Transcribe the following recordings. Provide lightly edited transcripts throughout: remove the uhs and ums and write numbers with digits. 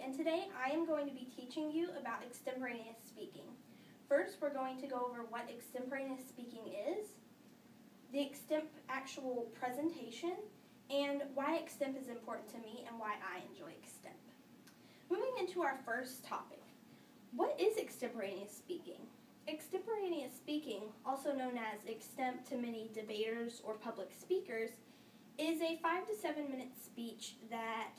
and today I am going to be teaching you about extemporaneous speaking. First, we're going to go over what extemporaneous speaking is, the actual presentation, and why extemp is important to me and why I enjoy extemp. Moving into our first topic, what is extemporaneous speaking? Extemporaneous speaking, also known as extemp to many debaters or public speakers, is a 5 to 7 minute speech that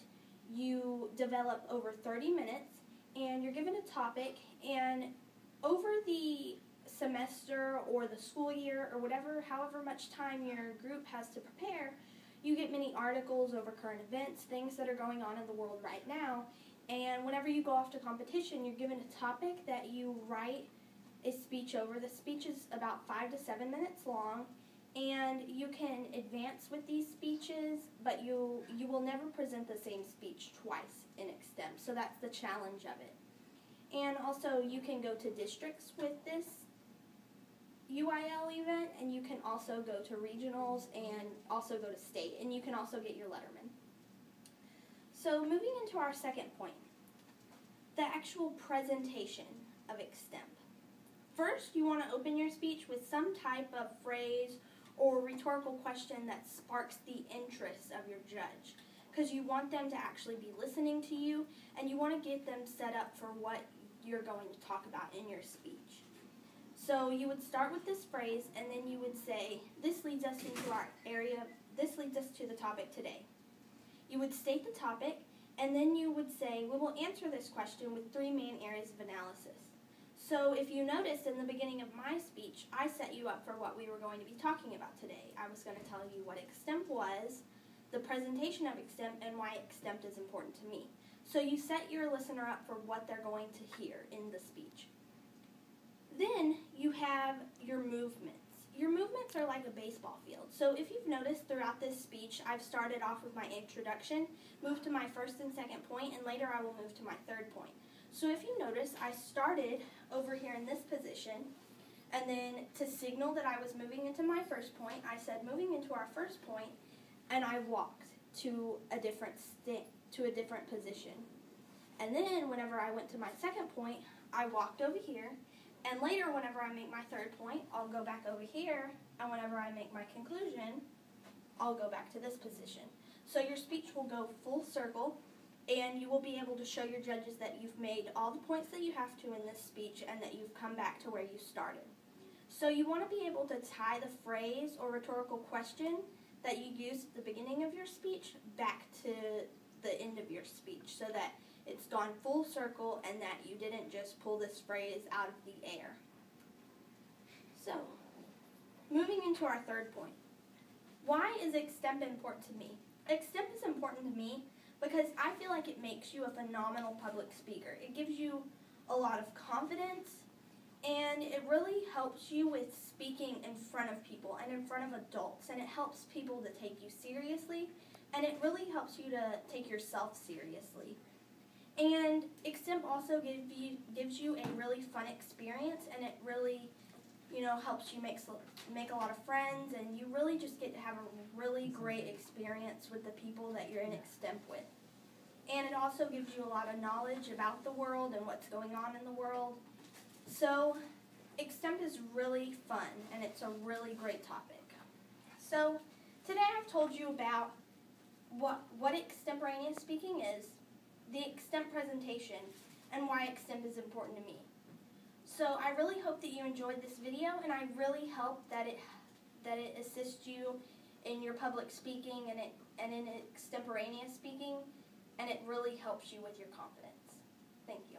you develop over 30 minutes, and you're given a topic, and over the semester or the school year or however much time your group has to prepare, you get many articles over current events, things that are going on in the world right now, and whenever you go off to competition, you're given a topic that you write a speech over. The speech is about 5 to 7 minutes long, and you can advance with these speeches, but you will never present the same speech twice in extemp, so that's the challenge of it. And also, you can go to districts with this UIL event, and you can also go to regionals and also go to state, and you can also get your letterman. So moving into our second point, the actual presentation of extemp. First, you want to open your speech with some type of phrase or rhetorical question that sparks the interest of your judge, because you want them to actually be listening to you, and you want to get them set up for what you're going to talk about in your speech. So you would start with this phrase, and then you would say, this leads us into our area, this leads us to the topic today. You would state the topic, and then you would say, we will answer this question with 3 main areas of analysis. So if you noticed in the beginning of my speech, I set you up for what we were going to be talking about today. I was going to tell you what extemp was, the presentation of extemp, and why extemp is important to me. So you set your listener up for what they're going to hear in the speech. Then you have your movements. Your movements are like a baseball field. So if you've noticed throughout this speech, I've started off with my introduction, moved to my first and second point, and later I will move to my third point. So if you notice, I started over here in this position, and then to signal that I was moving into my first point, I said moving into our first point, and I walked to a different position. And then whenever I went to my second point, I walked over here, and later whenever I make my third point, I'll go back over here, and whenever I make my conclusion, I'll go back to this position. So your speech will go full circle, and you will be able to show your judges that you've made all the points that you have to in this speech and that you've come back to where you started. So you want to be able to tie the phrase or rhetorical question that you used at the beginning of your speech back to the end of your speech so that it's gone full circle and that you didn't just pull this phrase out of the air. So, moving into our third point. Why is extemp important to me? Extemp is important to me because I feel like it makes you a phenomenal public speaker. It gives you a lot of confidence, and it really helps you with speaking in front of people and in front of adults, and it helps people to take you seriously, and it really helps you to take yourself seriously. And extemp also gives you a really fun experience, and it really, helps you make a lot of friends, and you really just get to have a really great experience with the people that you're in extemp with. And it also gives you a lot of knowledge about the world and what's going on in the world. So extemp is really fun, and it's a really great topic. So today I've told you about what extemporaneous speaking is, the extemp presentation, and why extemp is important to me. So I really hope that you enjoyed this video, and I really hope that it assists you in your public speaking and in extemporaneous speaking, and it really helps you with your confidence. Thank you.